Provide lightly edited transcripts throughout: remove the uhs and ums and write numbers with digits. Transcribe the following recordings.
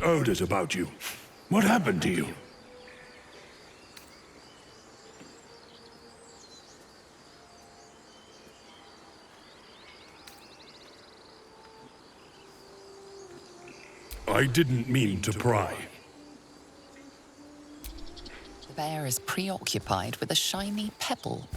heard it about you. What happened to you? I didn't mean to pry. The bear is preoccupied with a shiny pebble.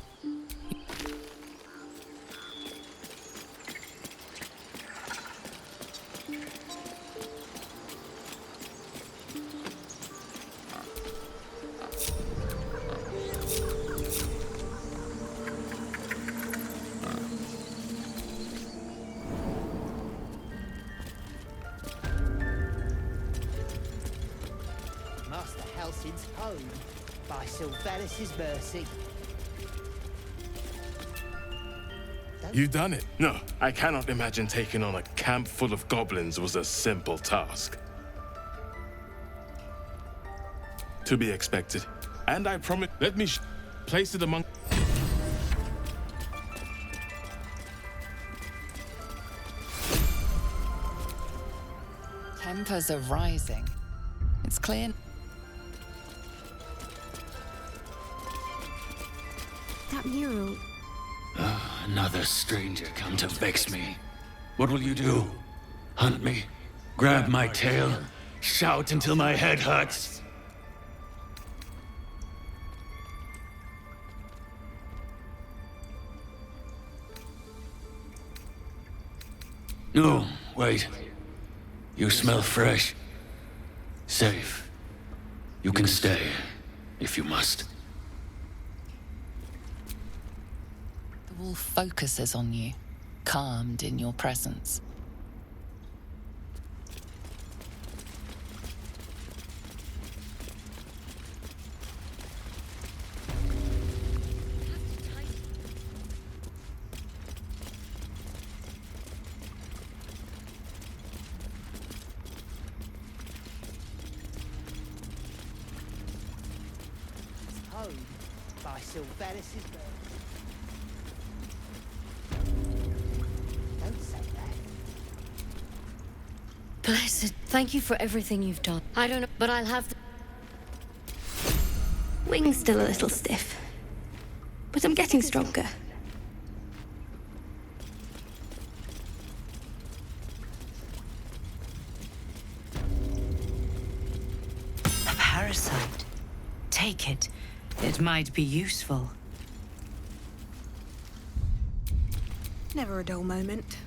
Master Halsin's home by Sylvanas' mercy. You've done it. No, I cannot imagine taking on a camp full of goblins was a simple task. To be expected. And I promise, let me place it among... Tempers are rising. It's clear. That mural. Another stranger come to vex me. What will you do? Hunt me? Grab my tail? Shout until my head hurts? No, wait. You smell fresh. Safe. You can stay, if you must. The wolf focuses on you, calmed in your presence. Home by Sylvanas' mercy. Don't say that. Blessed, thank you for everything you've done. I don't know, but I'll have the... Wing's still a little stiff, but I'm getting stronger. A parasite. Take it. It might be useful. Never a dull moment.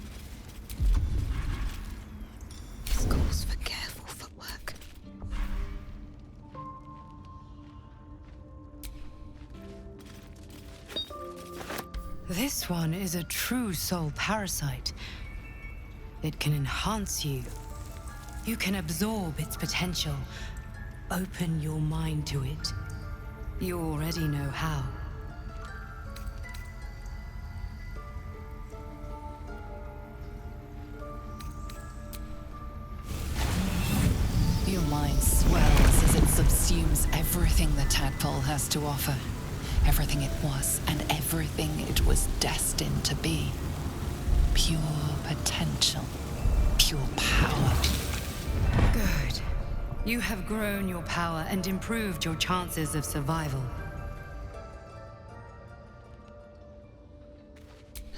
This calls for careful footwork. This one is a true soul parasite. It can enhance you. You can absorb its potential. Open your mind to it. You already know how. Your mind swells as it subsumes everything the tadpole has to offer. Everything it was and everything it was destined to be. Pure potential. Pure power. Good. You have grown your power and improved your chances of survival.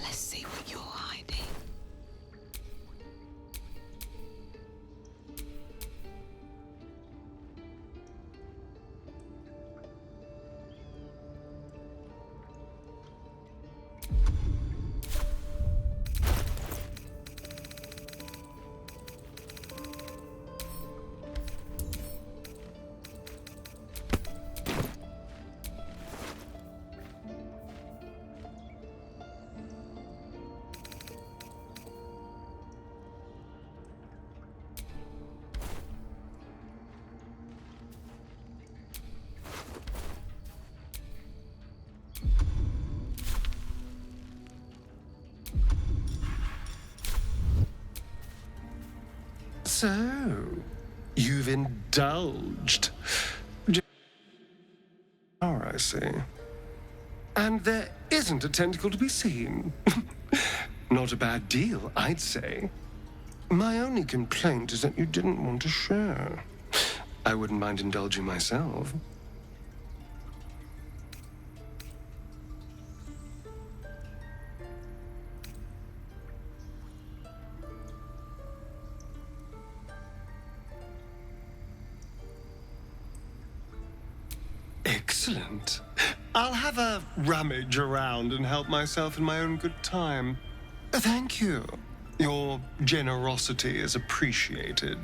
Let's see what you're hiding. So, you've indulged. Oh, I see. And there isn't a tentacle to be seen. Not a bad deal, I'd say. My only complaint is that you didn't want to share. I wouldn't mind indulging myself. Excellent. I'll have a rummage around and help myself in my own good time. Thank you. Your generosity is appreciated.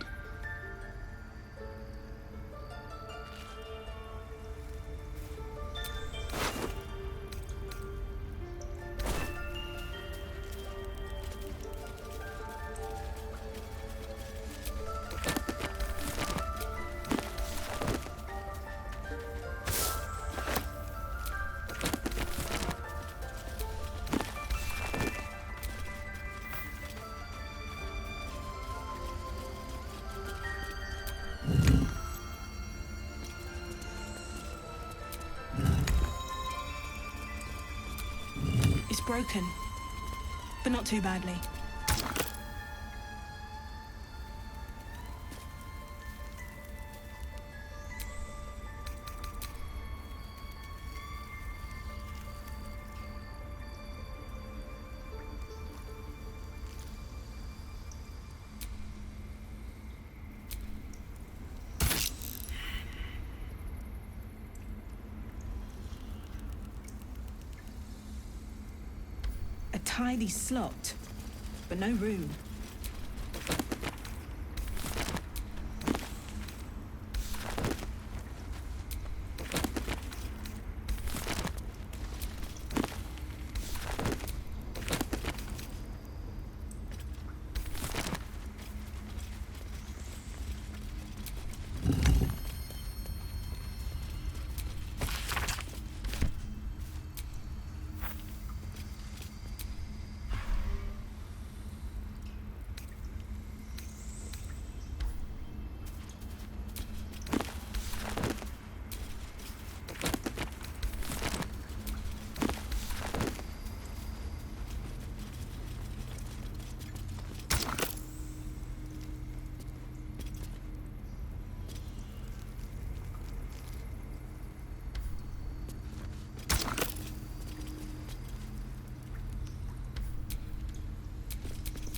It's broken, but not too badly. A tidy slot, but no room.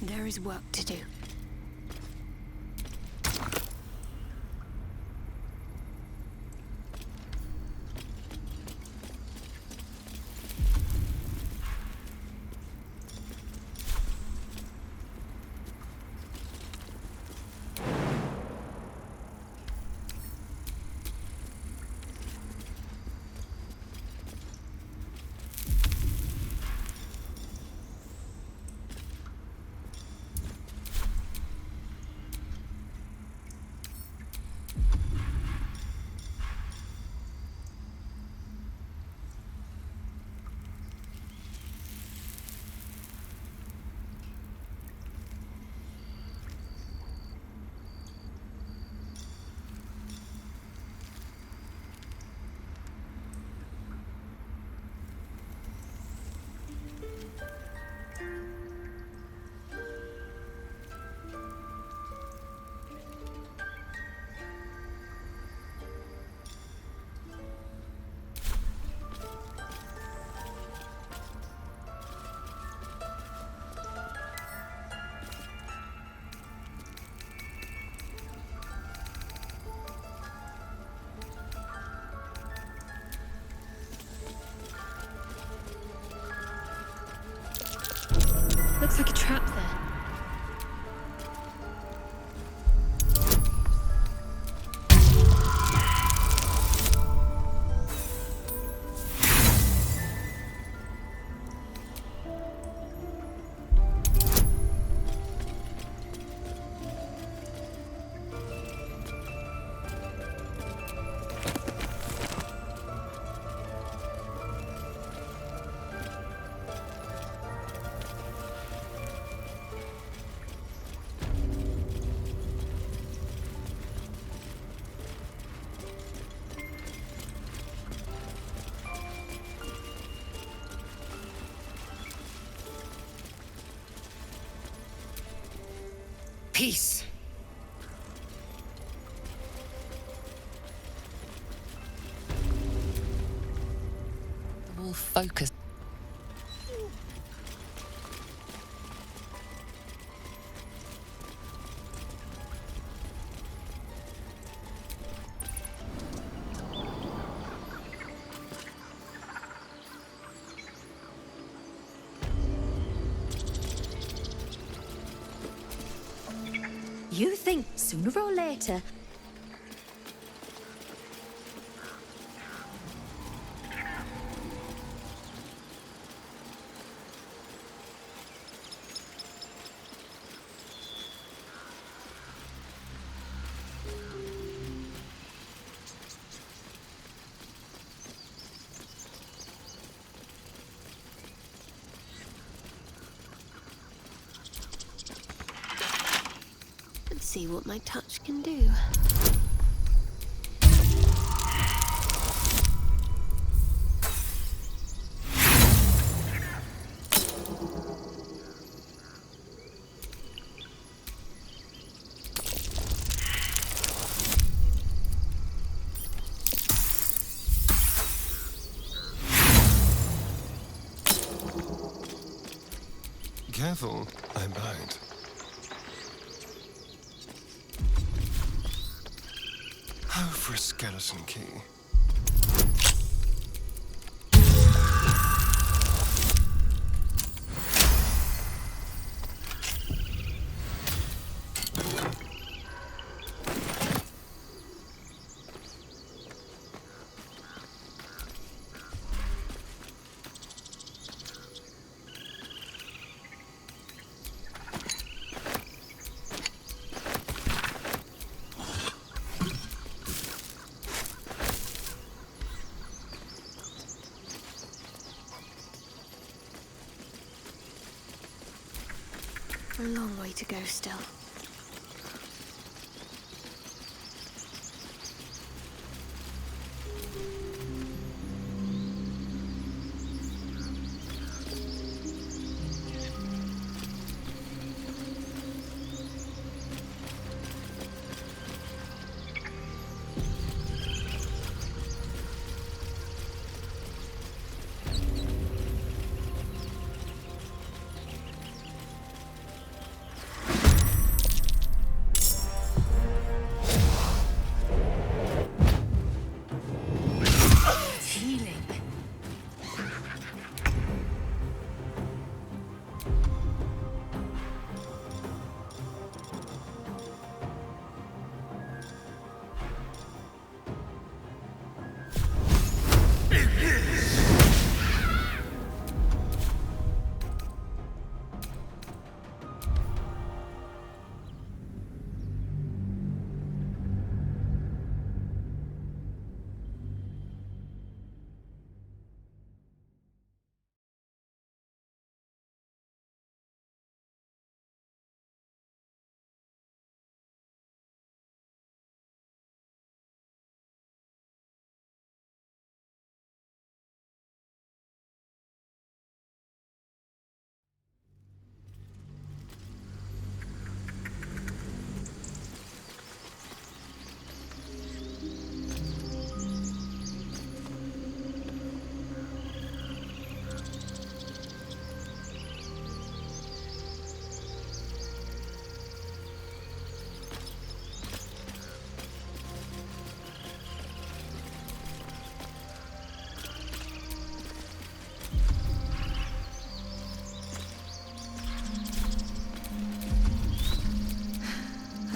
There is work to do. peace. The wolf focused. You think sooner or later... Let's see what my touch can do. Careful, I bite. Oh, for a skeleton key. A long way to go still.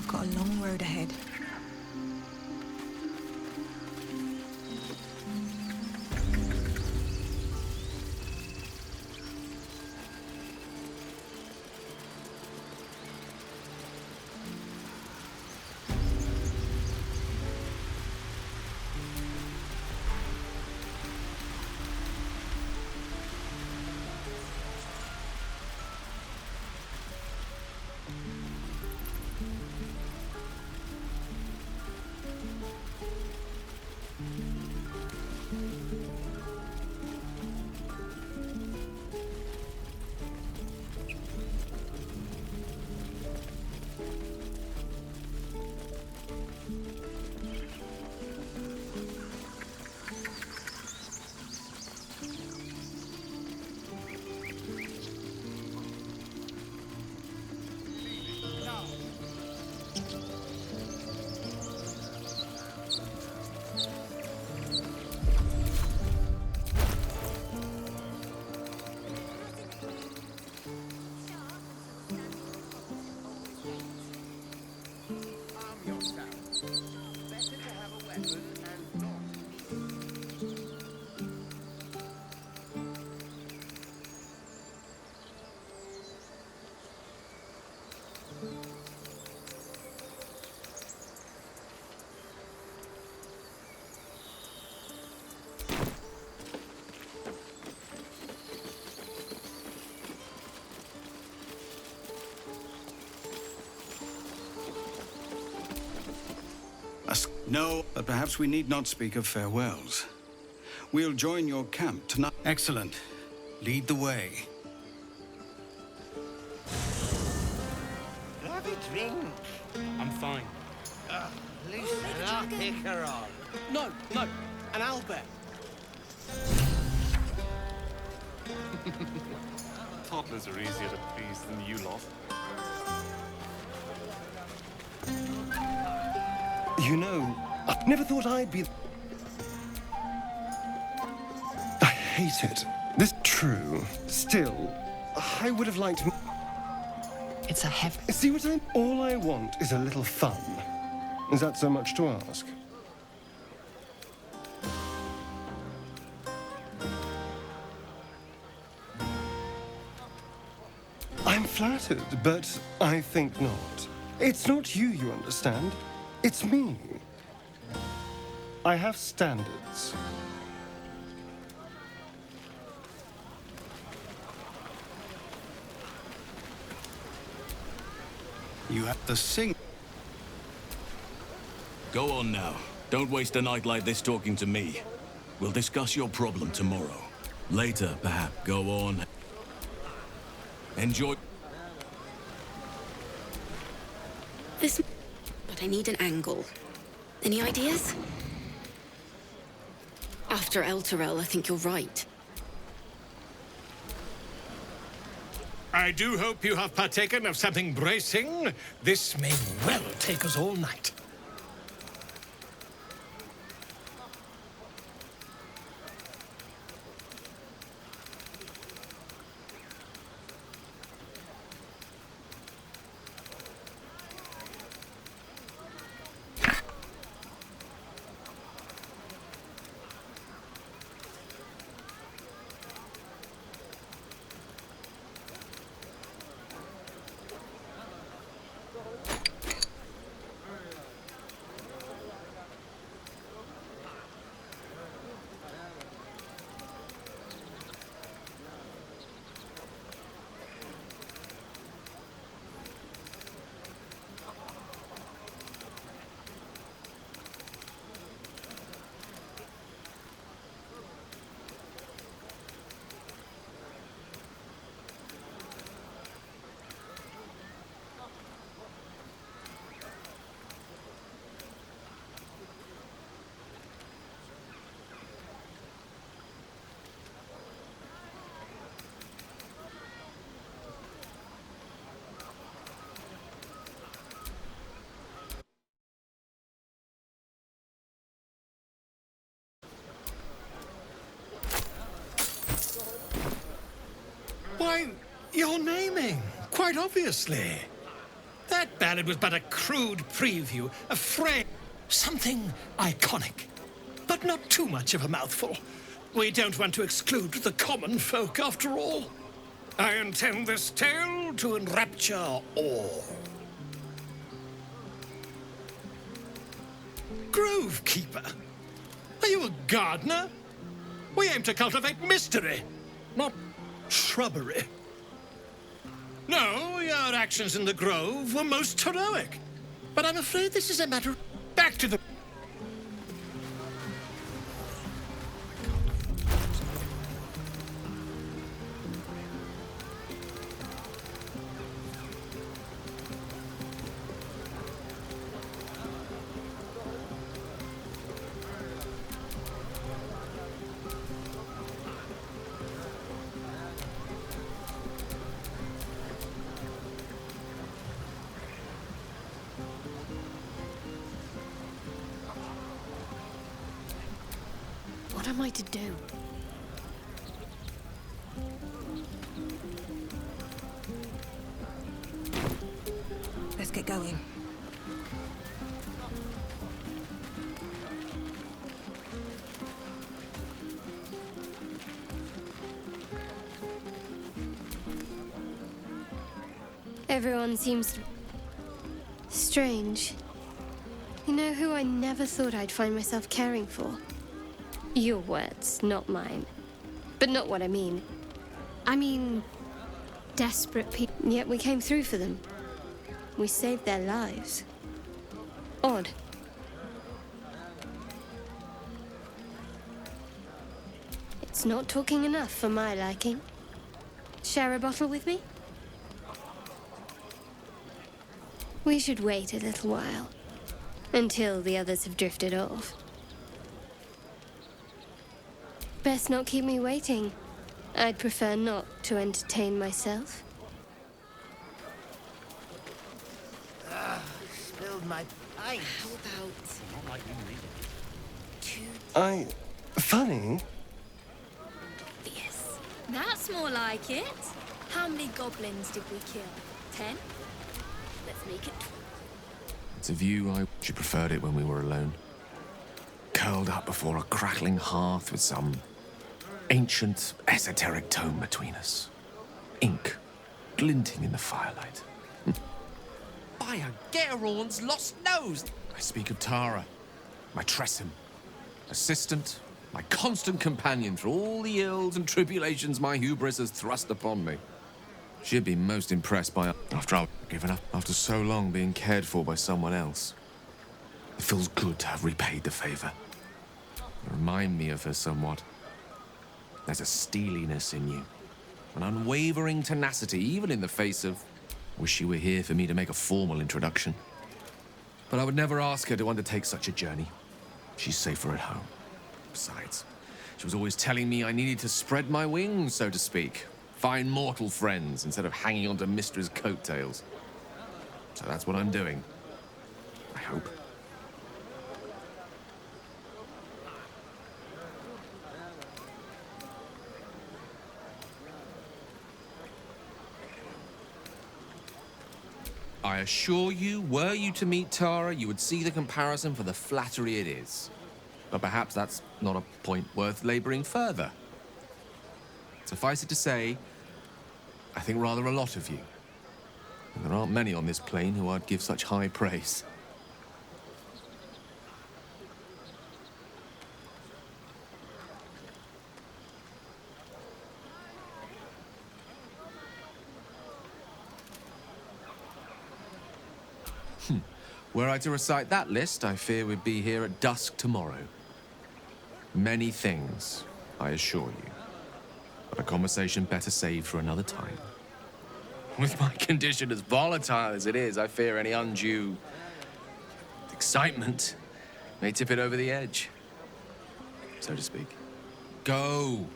Got a long road ahead. No, but perhaps we need not speak of farewells. We'll join your camp tonight. Excellent. Lead the way. Have a drink. I'm fine. Loosen up, Icaron. No, an owlbear. Toddlers are easier to please than you lot. You know, I never thought I'd be... I hate it. This true. Still, I would have liked... It's a heavy... See what I'm... All I want is a little fun. Is that so much to ask? I'm flattered, but I think not. It's not you understand. It's me. I have standards. You have to sing. Go on now. Don't waste a night like this talking to me. We'll discuss your problem tomorrow. Later, perhaps. Go on. Enjoy. This... But I need an angle. Any ideas? After Elturel, I think you're right. I do hope you have partaken of something bracing. This may well take us all night. Why, you're naming, quite obviously. That ballad was but a crude preview, a frame, something iconic. But not too much of a mouthful. We don't want to exclude the common folk, after all. I intend this tale to enrapture all. Grove Keeper? Are you a gardener? We aim to cultivate mystery, not shrubbery. No, your actions in the grove were most heroic. But I'm afraid this is a matter of... Back to the... What am I to do? Let's get going. Everyone seems strange. You know who I never thought I'd find myself caring for? Your words, not mine. But not what I mean. I mean, desperate people. Yet we came through for them. We saved their lives. Odd. not talking enough for my liking. Share a bottle with me? We should wait a little while, until the others have drifted off. Best not keep me waiting. I'd prefer not to entertain myself. Spilled my pint. How about... Not like you need it. Funny? Yes. That's more like it. How many goblins did we kill? 10? Let's make it 12. It's a view she preferred it when we were alone. Curled up before a crackling hearth with some ancient, esoteric tome between us. Ink glinting in the firelight. By a Gerorn's lost nose! I speak of Tara, my Tressym, assistant, my constant companion through all the ills and tribulations my hubris has thrust upon me. She'd be most impressed by after I've given up, after so long being cared for by someone else. It feels good to have repaid the favor. You remind me of her somewhat. There's a steeliness in you, an unwavering tenacity, even in the face of... Wish you were here for me to make a formal introduction. But I would never ask her to undertake such a journey. She's safer at home. Besides, she was always telling me I needed to spread my wings, so to speak. Find mortal friends instead of hanging onto Mistra's coattails. So that's what I'm doing. I hope. I assure you, were you to meet Tara, you would see the comparison for the flattery it is. But perhaps that's not a point worth laboring further. Suffice it to say, I think rather a lot of you. And there aren't many on this plane who I'd give such high praise. Were I to recite that list, I fear we'd be here at dusk tomorrow. Many things, I assure you. But a conversation better saved for another time. With my condition as volatile as it is, I fear any undue excitement may tip it over the edge, so to speak. Go.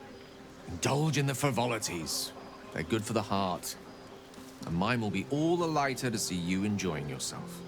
Indulge in the frivolities. They're good for the heart. And mine will be all the lighter to see you enjoying yourself.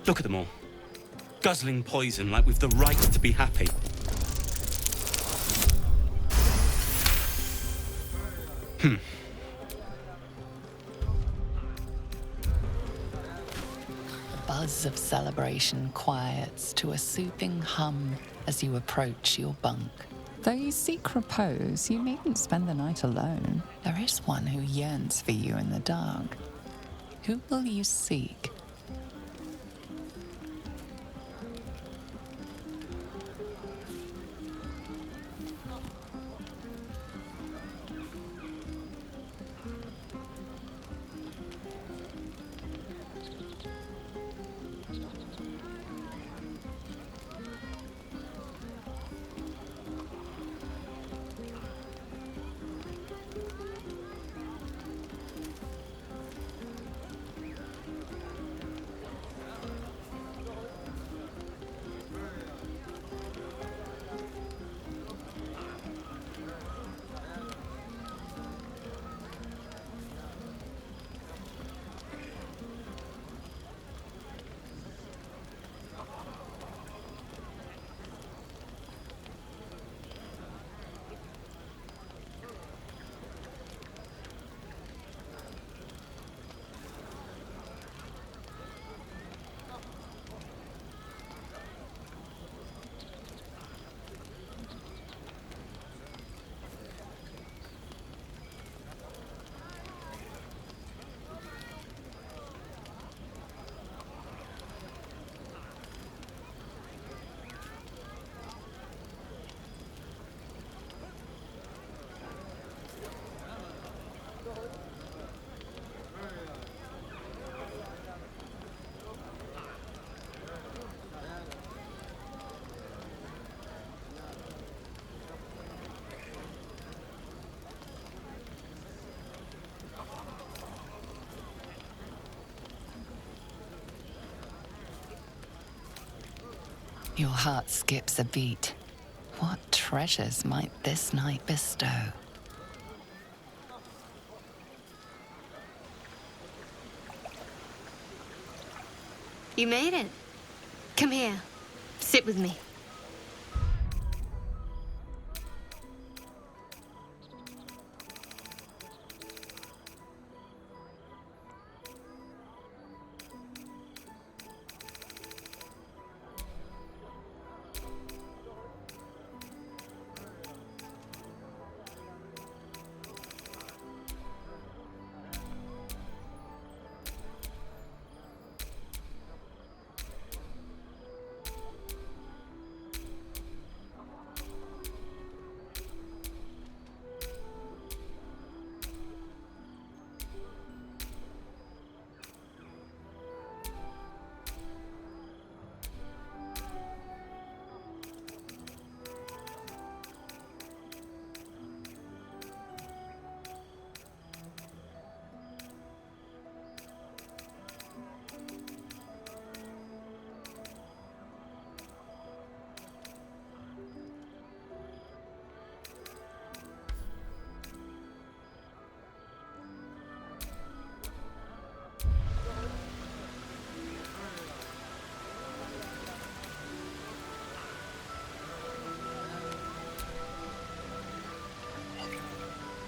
Look at them all. Guzzling poison like we've the right to be happy. The buzz of celebration quiets to a soothing hum as you approach your bunk. Though you seek repose, you needn't spend the night alone. There is one who yearns for you in the dark. Who will you seek? Your heart skips a beat. What treasures might this night bestow? You made it. Come here. Sit with me.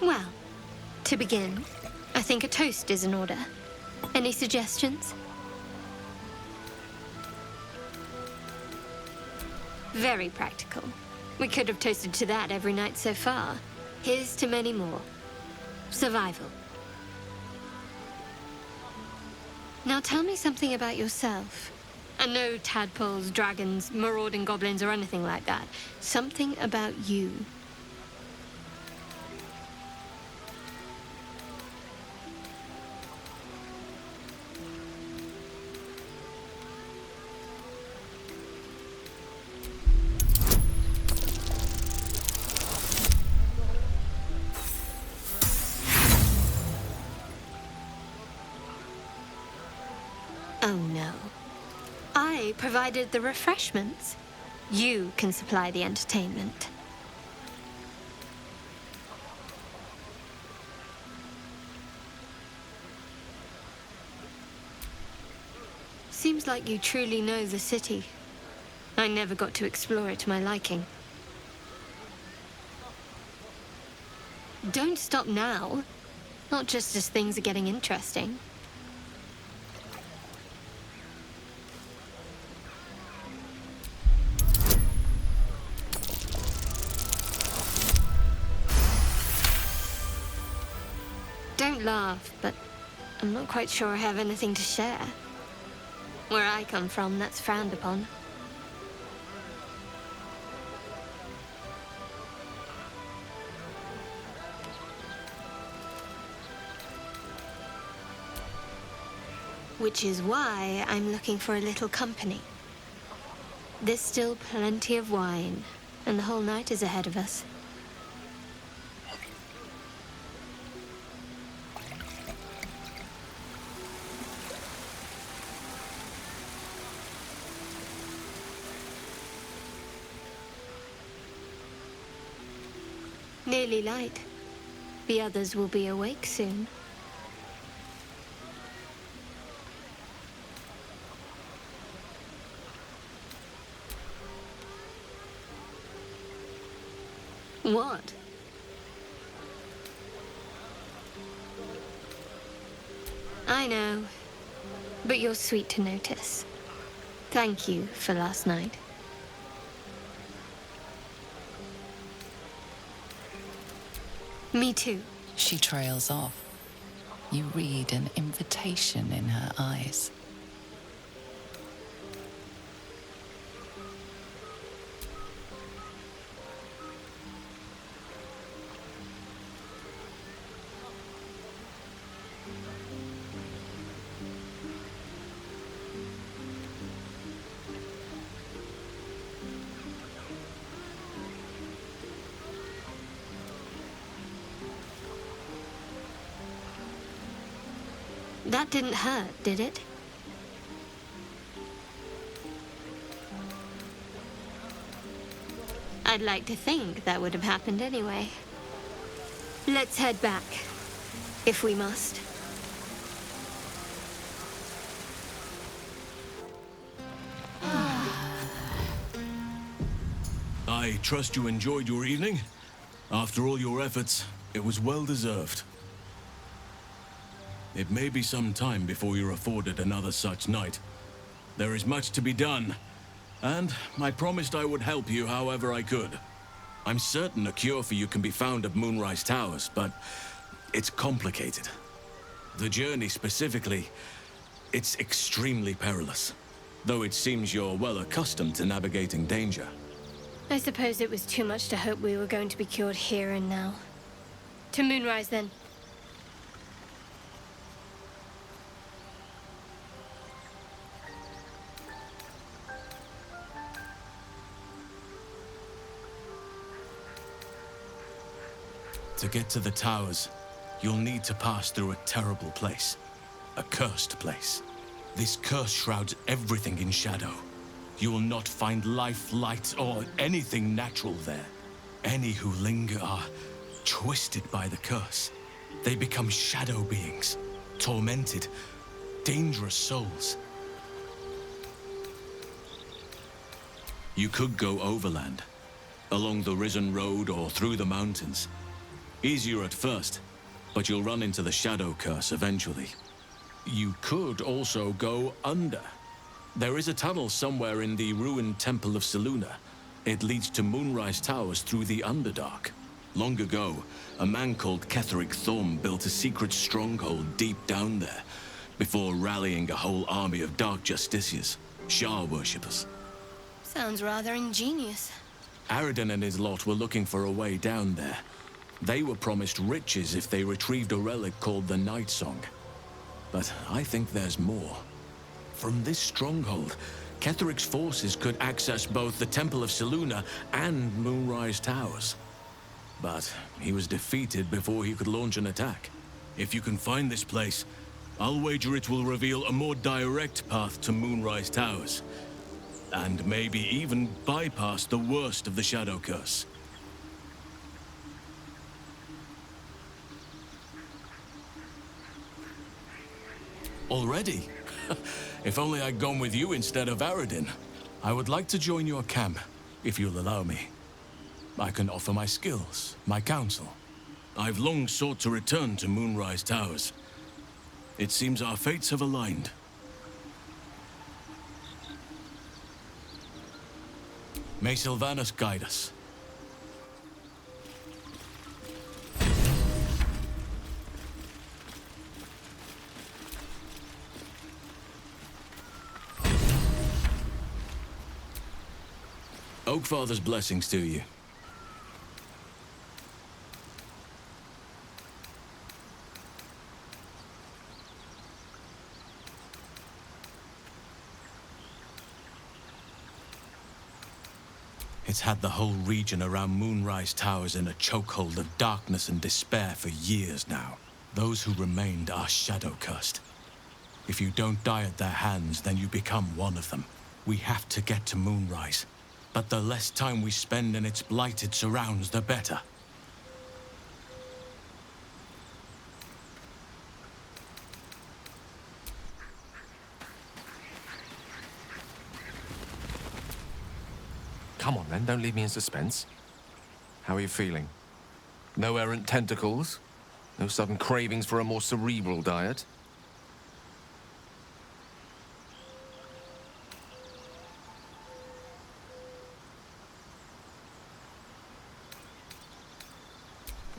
Well, to begin, I think a toast is in order. Any suggestions? Very practical. We could have toasted to that every night so far. Here's to many more. Survival. Now tell me something about yourself. And no tadpoles, dragons, marauding goblins, or anything like that. Something about you. Oh no. I provided the refreshments. You can supply the entertainment. Seems like you truly know the city. I never got to explore it to my liking. Don't stop now. Not just as things are getting interesting. Don't laugh, but I'm not quite sure I have anything to share. Where I come from, that's frowned upon. Which is why I'm looking for a little company. There's still plenty of wine, and the whole night is ahead of us. Nearly light. The others will be awake soon. What? I know, but you're sweet to notice. Thank you for last night. Me too. She trails off. You read an invitation in her eyes. That didn't hurt, did it? I'd like to think that would have happened anyway. Let's head back, if we must. I trust you enjoyed your evening. After all your efforts, it was well deserved. It may be some time before you're afforded another such night. There is much to be done, and I promised I would help you however I could. I'm certain a cure for you can be found at Moonrise Towers, but it's complicated. The journey specifically, it's extremely perilous, though it seems you're well accustomed to navigating danger. I suppose it was too much to hope we were going to be cured here and now. To Moonrise, then. To get to the towers, you'll need to pass through a terrible place. A cursed place. This curse shrouds everything in shadow. You will not find life, light, or anything natural there. Any who linger are twisted by the curse. They become shadow beings, tormented, dangerous souls. You could go overland, along the Risen Road or through the mountains. Easier at first, but you'll run into the shadow curse eventually. You could also go under. There is a tunnel somewhere in the ruined Temple of Selûne. It leads to Moonrise Towers through the Underdark. Long ago, a man called Ketheric Thorm built a secret stronghold deep down there, before rallying a whole army of Dark Justiciars, Shah worshippers. Sounds rather ingenious. Aridin and his lot were looking for a way down there. They were promised riches if they retrieved a relic called the Night Song. But I think there's more. From this stronghold, Ketheric's forces could access both the Temple of Selûne and Moonrise Towers. But he was defeated before he could launch an attack. If you can find this place, I'll wager it will reveal a more direct path to Moonrise Towers. And maybe even bypass the worst of the Shadow Curse. Already? If only I'd gone with you instead of Aridin. I would like to join your camp, if you'll allow me. I can offer my skills, my counsel. I've long sought to return to Moonrise Towers. It seems our fates have aligned. May Sylvanus guide us. Oakfather's blessings to you. It's had the whole region around Moonrise Towers in a chokehold of darkness and despair for years now. Those who remained are shadow-cursed. If you don't die at their hands, then you become one of them. We have to get to Moonrise. But the less time we spend in its blighted surrounds, the better. Come on, then. Don't leave me in suspense. How are you feeling? No errant tentacles? No sudden cravings for a more cerebral diet?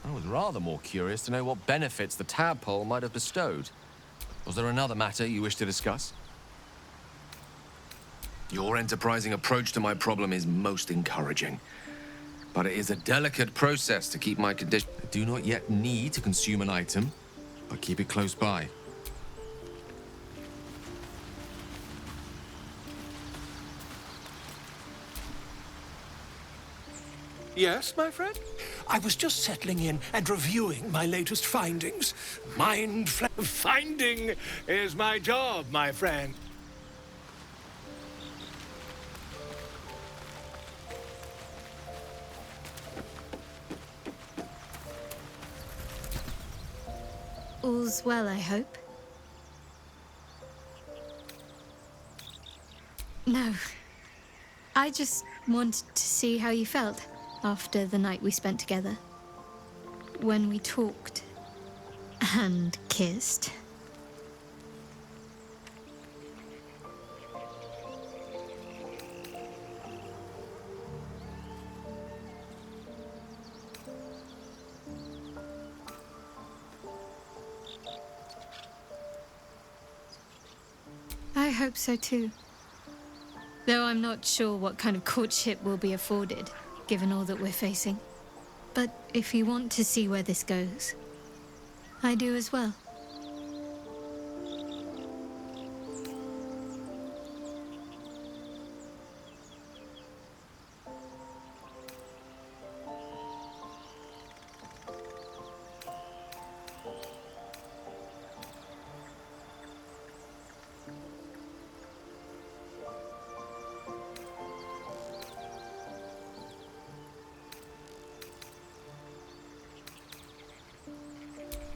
I was rather more curious to know what benefits the tadpole might have bestowed. Was there another matter you wish to discuss? Your enterprising approach to my problem is most encouraging. But it is a delicate process to keep my condition. I do not yet need to consume an item, but keep it close by. Yes, my friend? I was just settling in and reviewing my latest findings. Finding is my job, my friend. All's well, I hope. No. I just wanted to see how you felt after the night we spent together. When we talked and kissed. I hope so too. Though I'm not sure what kind of courtship will be afforded, given all that we're facing. But if you want to see where this goes, I do as well.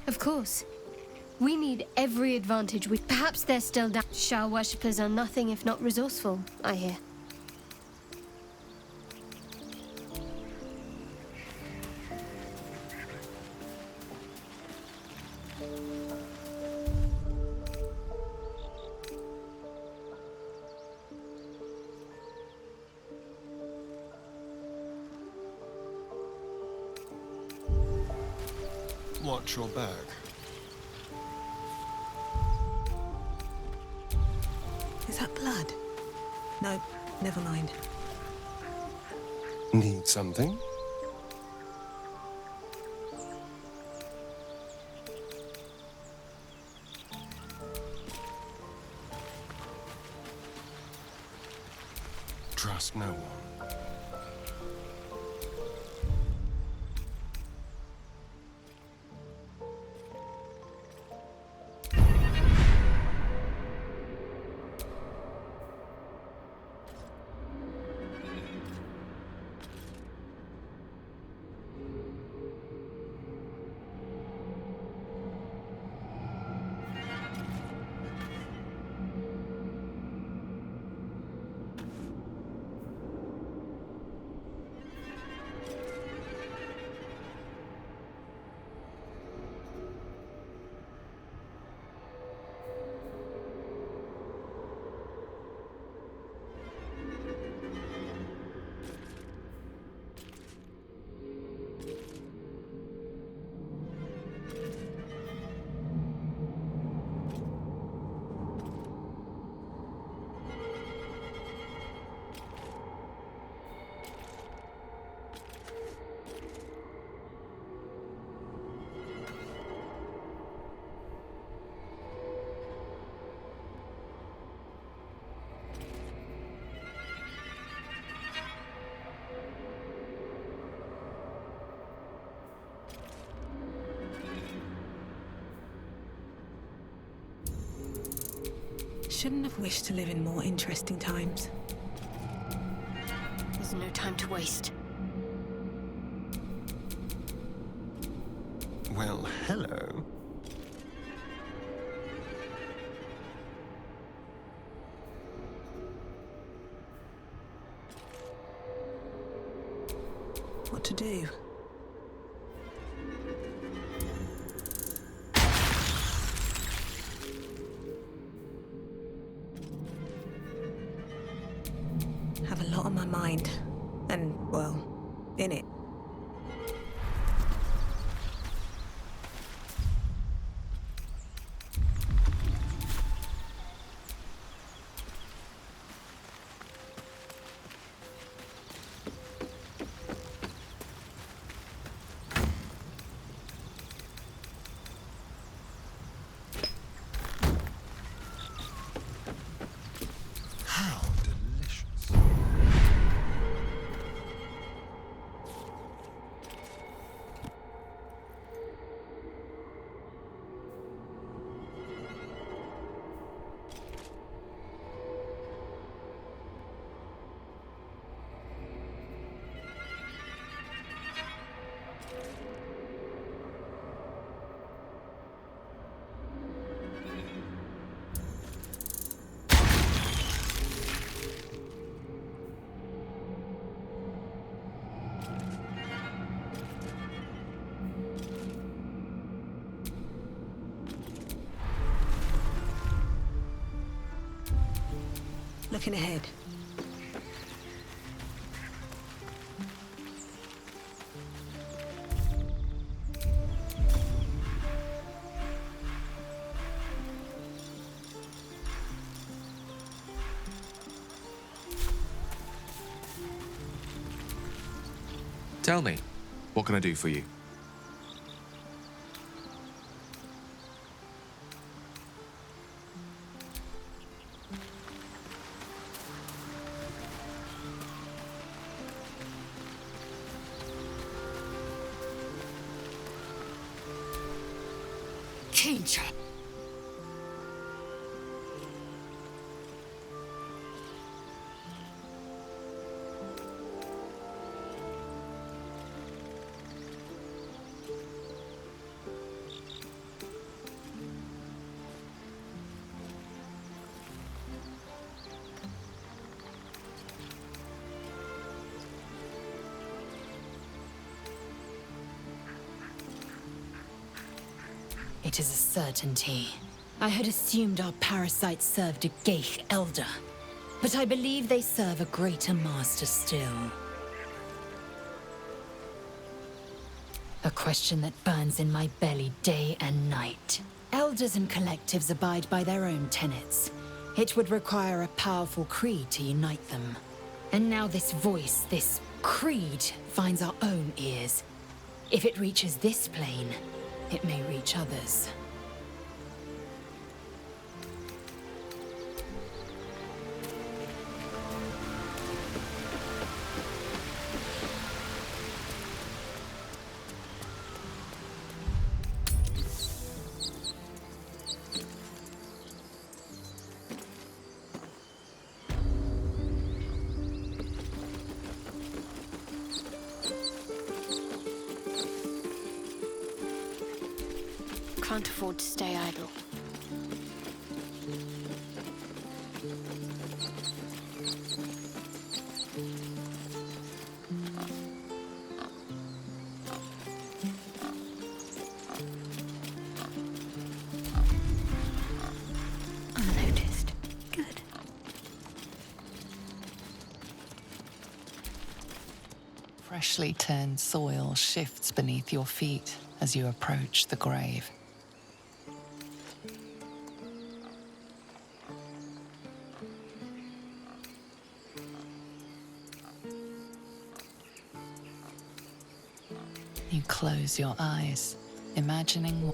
Of course. We need every advantage we... Perhaps they're still down. Shah worshippers are nothing if not resourceful, I hear. Watch your back. Is that blood? No, never mind. Need something? Trust no one. Shouldn't have wished to live in more interesting times. There's no time to waste. Well, hello. What to do? Have a lot on my mind. And, well, in it. looking ahead. Tell me, what can I do for you? Danger. It is a certainty. I had assumed our parasites served a Geich elder, but I believe they serve a greater master still. A question that burns in my belly day and night. Elders and collectives abide by their own tenets. It would require a powerful creed to unite them. And now this voice, this creed, finds our own ears. If it reaches this plane, it may reach others. Can't afford to stay idle. Unnoticed. Good. Freshly turned soil shifts beneath your feet as you approach the grave. You close your eyes, imagining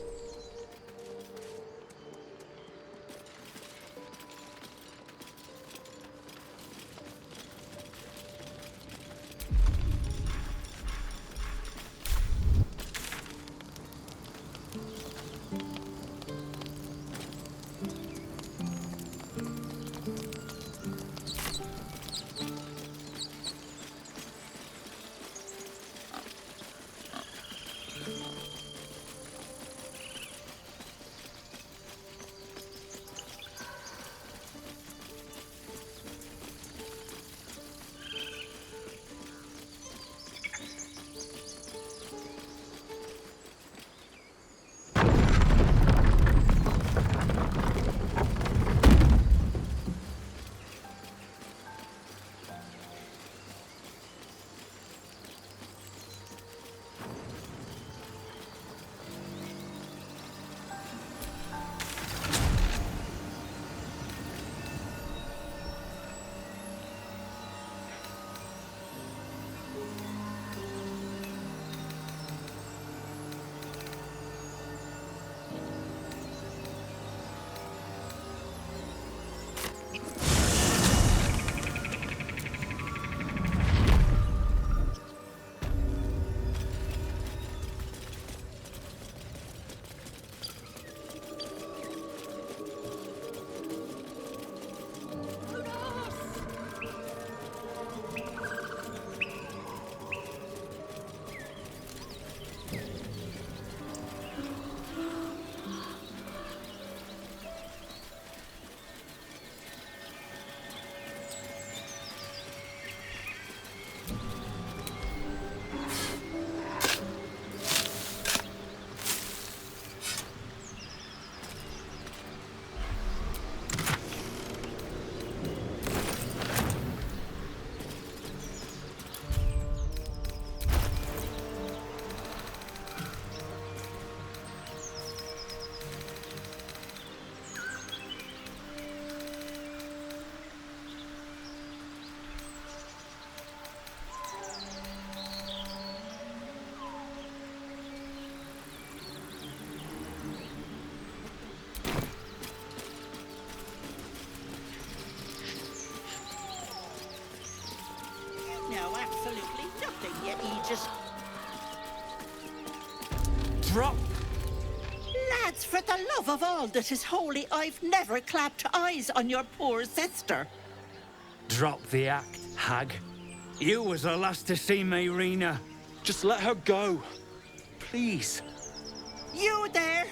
drop. Lads, for the love of all that is holy, I've never clapped eyes on your poor sister. Drop the act, hag. You was the last to see Mayrina. Just let her go. Please. You there?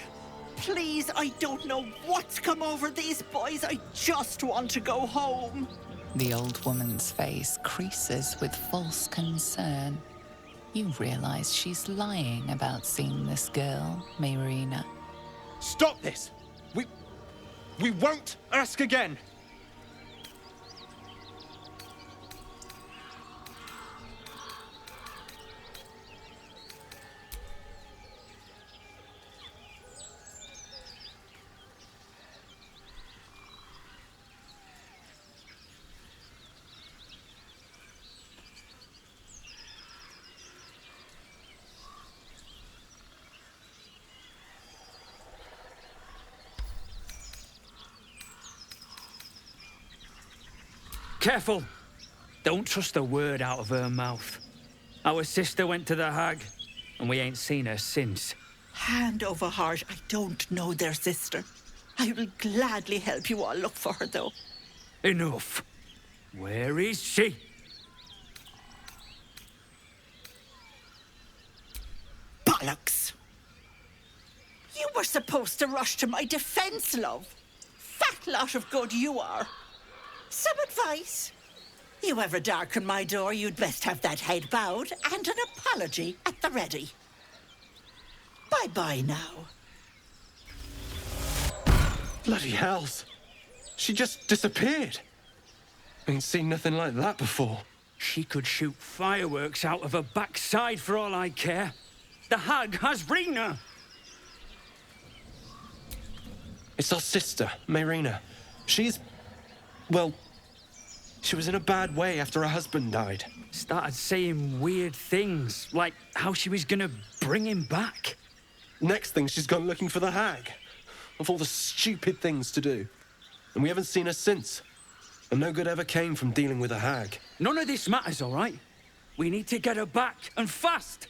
Please, I don't know what's come over these boys. I just want to go home. The old woman's face creases with false concern. You realize she's lying about seeing this girl, Mayrina. Stop this! We won't ask again! Careful! Don't trust a word out of her mouth. Our sister went to the hag, and we ain't seen her since. Hand over heart, I don't know their sister. I will gladly help you all look for her, though. Enough. Where is she? Bollocks! You were supposed to rush to my defense, love. Fat lot of good you are. Some advice? You ever darken my door, you'd best have that head bowed and an apology at the ready. Bye-bye now. Bloody hells. She just disappeared. Ain't seen nothing like that before. She could shoot fireworks out of her backside for all I care. The hag has Rena. It's our sister, Mayrina. She's... well... she was in a bad way after her husband died. Started saying weird things, like how she was gonna bring him back. Next thing, she's gone looking for the hag. Of all the stupid things to do. And we haven't seen her since. And no good ever came from dealing with a hag. None of this matters, all right? We need to get her back, and fast!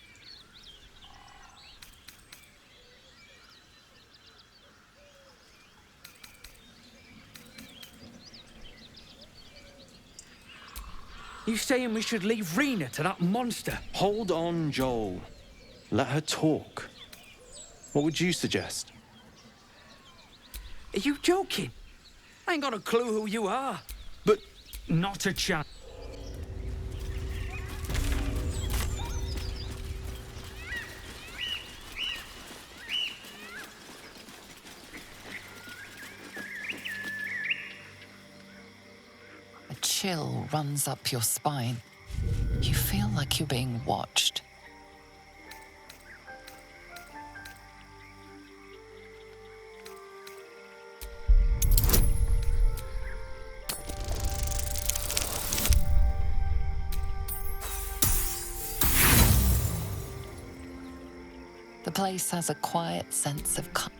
You saying we should leave Rena to that monster? Hold on, Joel. Let her talk. What would you suggest? Are you joking? I ain't got a clue who you are. But... not a chance. A chill runs up your spine. You feel like you're being watched. The place has a quiet sense of calm.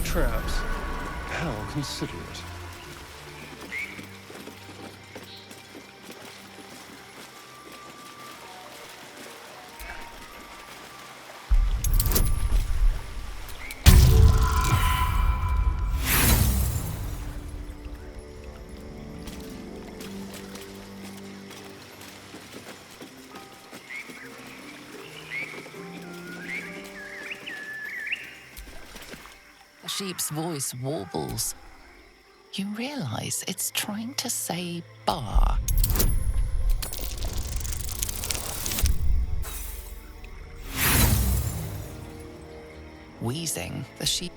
Traps. How considerate. The sheep's voice warbles. You realize it's trying to say bar. Wheezing, the sheep...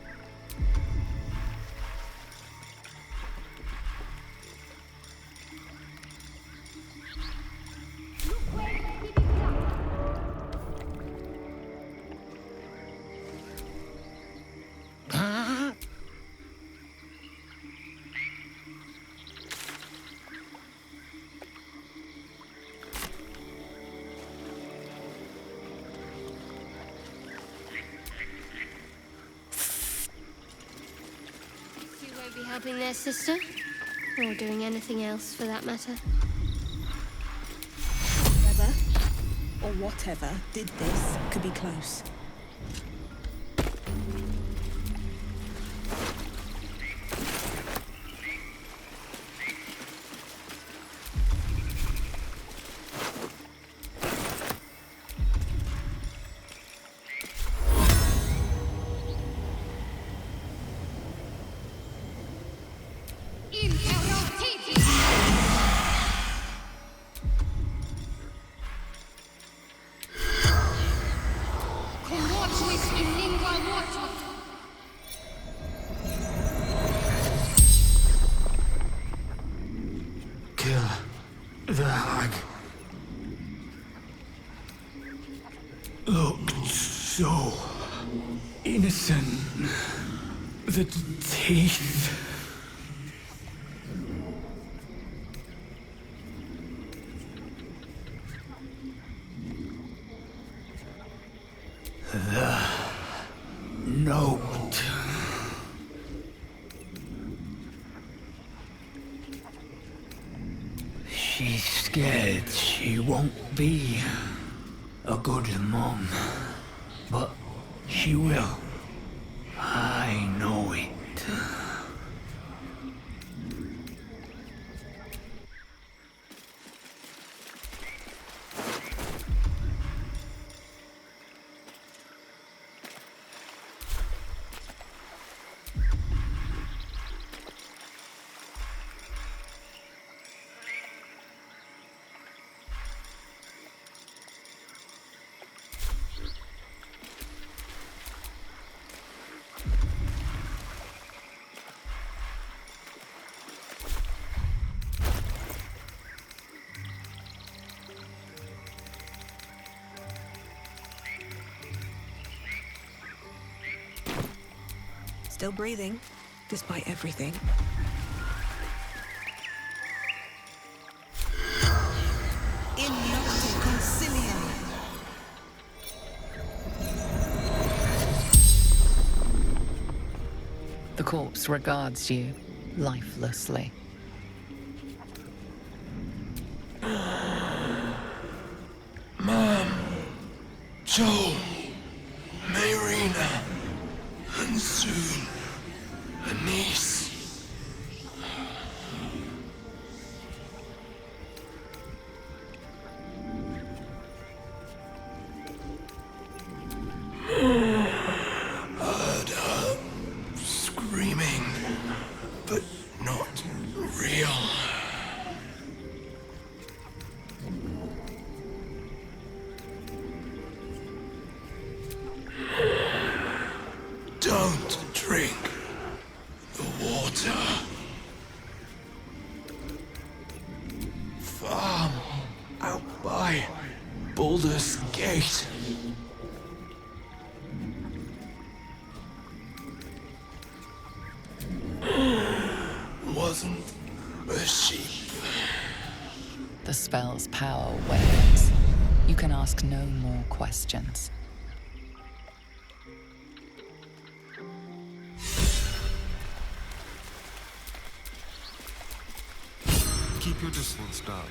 be helping their sister? Or doing anything else, for that matter? Whoever, or whatever, did this could be close. Kill the hag. Looked so innocent. The teeth. The note. She's scared she won't be a good mom, but she will. I know it. Still breathing, despite everything. In nocte concilium. The corpse regards you lifelessly. Mom, Joel, Mayrina, and soon a niece. Heard her screaming, but not real. Don't drink the water. Farm out by Baldur's Gate. Wasn't a sheep. The spell's power wanes. You can ask no more questions. Keep your distance, darling.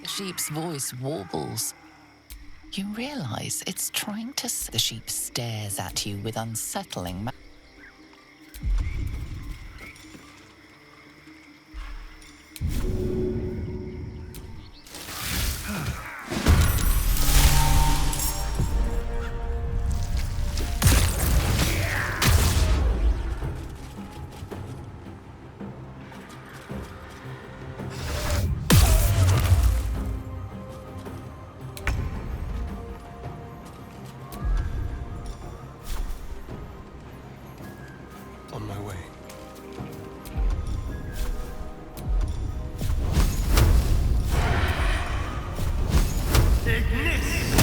The sheep's voice warbles. You realize it's trying to... The sheep stares at you with unsettling... Ignis!